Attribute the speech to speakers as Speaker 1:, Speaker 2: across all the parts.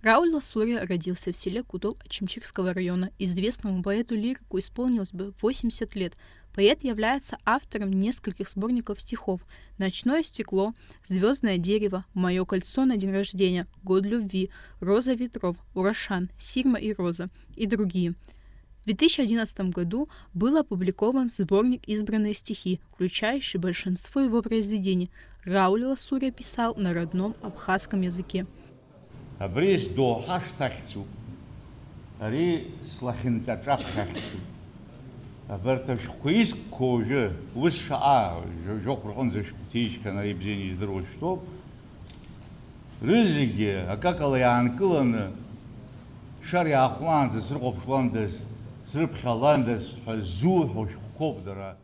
Speaker 1: Рауль Ласурия родился в селе Кудол Ачимчикского района. Известному поэту-лирику исполнилось бы 80 лет. Поэт является автором нескольких сборников стихов: «Ночное стекло», «Звездное дерево», «Мое кольцо на день рождения», «Год любви», «Роза ветров», «Урашан», «Сирма и роза» и другие. В 2011 году был опубликован сборник «Избранные стихи», включающий большинство его произведений. Рауль Ласурия писал на родном абхазском языке.
Speaker 2: Абрис дохаш тахцу, ари слахинца чапхахцу. Аберташ хуис коже, высша, жохрон заштиш канари бзени здорово что. Рызыге, а как алаянкыланы, шари ахванзы, срубшвандес, срубхаландес, зу хобдара.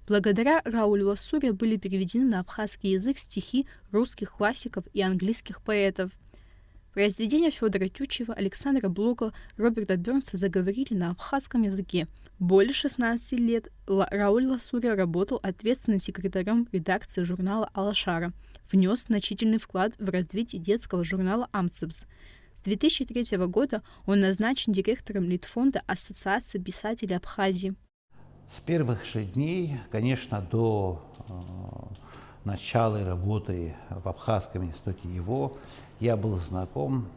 Speaker 1: Благодаря Раулю Ласурия были переведены на абхазский язык стихи русских классиков и английских поэтов. Произведения Федора Тютчева, Александра Блока, Роберта Бернса заговорили на абхазском языке. Более 16 лет Рауль Ласурия работал ответственным секретарем редакции журнала «Алашара». Внес значительный вклад в развитие детского журнала «Амцебс». С 2003 года он назначен директором Литфонда Ассоциации писателей Абхазии.
Speaker 3: С первых же дней, конечно, до начала работы в Абхазском институте его, я был знаком,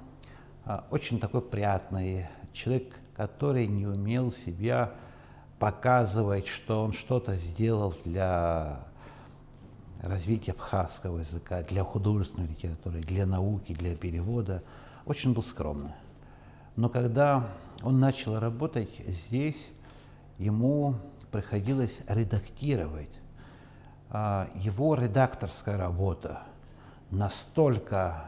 Speaker 3: очень такой приятный человек, который не умел себя показывать, что он что-то сделал для развития абхазского языка, для художественной литературы, для науки, для перевода. Очень был скромный. Но когда он начал работать здесь, ему приходилось редактировать. Его редакторская работа, настолько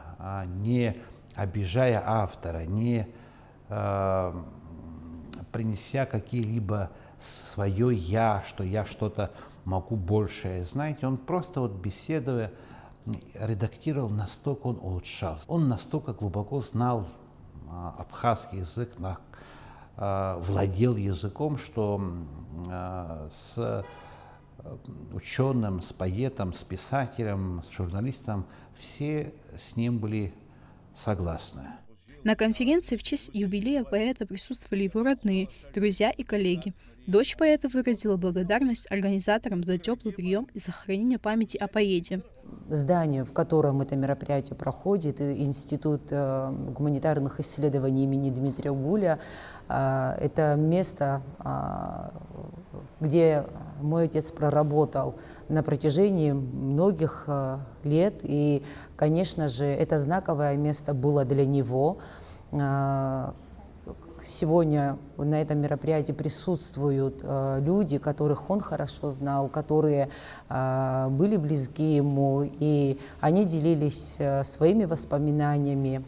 Speaker 3: не обижая автора, не принеся какие-либо свое «я», что я что-то могу большее, знаете, он просто вот беседуя, редактировал, настолько он улучшался. Он настолько глубоко знал абхазский язык, владел языком, что с ученым, с поэтом, с писателем, с журналистом все с ним были согласны.
Speaker 1: На конференции в честь юбилея поэта присутствовали его родные, друзья и коллеги. Дочь поэта выразила благодарность организаторам за теплый прием и сохранение памяти о поэте.
Speaker 4: Здание, в котором это мероприятие проходит, Институт гуманитарных исследований имени Дмитрия Гуля, это место, где мой отец проработал на протяжении многих лет. И, конечно же, это знаковое место было для него. Сегодня на этом мероприятии присутствуют люди, которых он хорошо знал, которые были близки ему, и они делились своими воспоминаниями.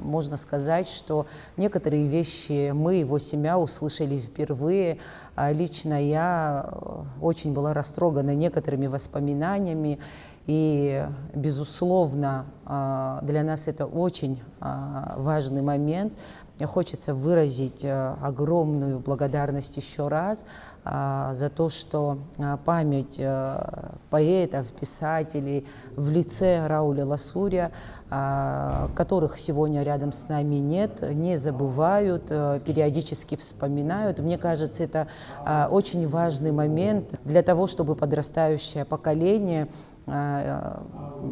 Speaker 4: Можно сказать, что некоторые вещи мы, его семья, услышали впервые. Лично я очень была растрогана некоторыми воспоминаниями, и, безусловно, для нас это очень важный момент. Мне хочется выразить огромную благодарность еще раз за то, что память поэтов, писателей в лице Рауля Ласурия, которых сегодня рядом с нами нет, не забывают, периодически вспоминают. Мне кажется, это очень важный момент для того, чтобы подрастающее поколение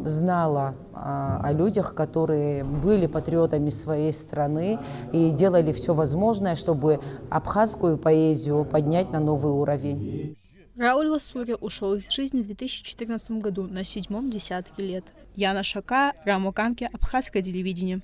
Speaker 4: знала о людях, которые были патриотами своей страны и делали все возможное, чтобы абхазскую поэзию поднять на новый уровень.
Speaker 1: Рауль Ласурия ушел из жизни в 2014 году на 7-м десятке лет. Яна Шака, Рамо Камке, Абхазское телевидение.